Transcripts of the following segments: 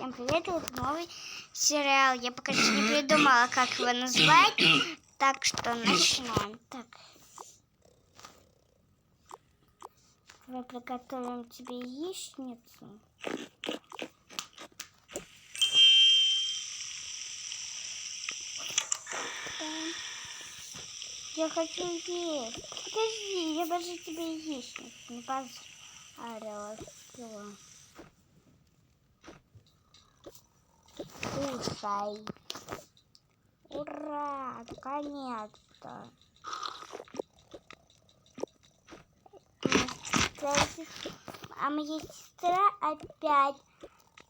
Всем привет, это новый сериал. Я пока что не придумала, как его назвать, так что начнем. Так. Давай приготовим тебе яичницу. Я хочу есть. Подожди, я даже тебе яичницу не пожарила. Все. Кушай. Ура! Наконец-то. А моя сестра опять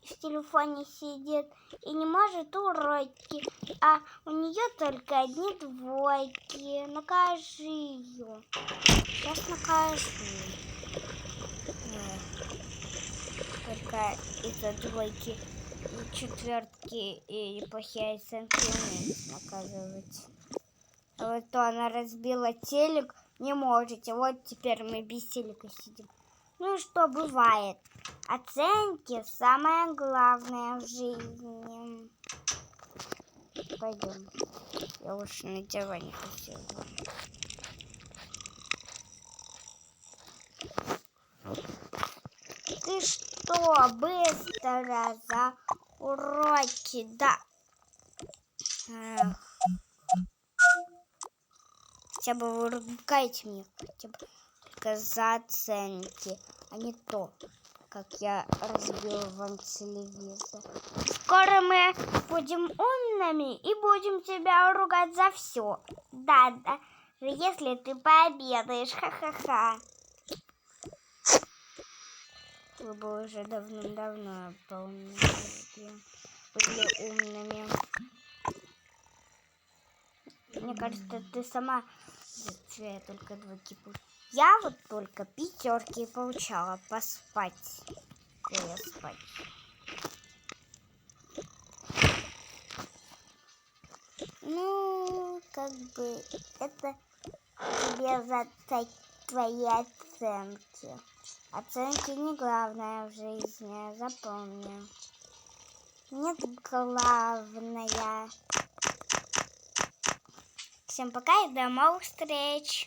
в телефоне сидит и не может уроки, а у нее только одни двойки. Накажи ее. Сейчас накажу. Только из-за двойки и четвертки и плохие оценки умеет наказывать. А вот то она разбила телек, не можете. Вот теперь мы без телека сидим. Ну что, бывает. Оценки самое главное в жизни. Пойдем. Я лучше на диване хотела. Ты что, быстро за уроки, да? Эх. Хотя бы вы ругаете меня, хотя бы только за оценки, а не то, как я разбила вам телевизор. Скоро мы будем умными и будем тебя ругать за все. Да, если ты пообедаешь, ха-ха-ха. Вы бы уже давным-давно были умными. Мне кажется, ты сама я только двойки получала. Я вот только пятерки получала поспать. Спать. Ну, как бы это тебе за твои оценки. Оценки не главное в жизни, запомни. Нет, главное. Всем пока и до новых встреч.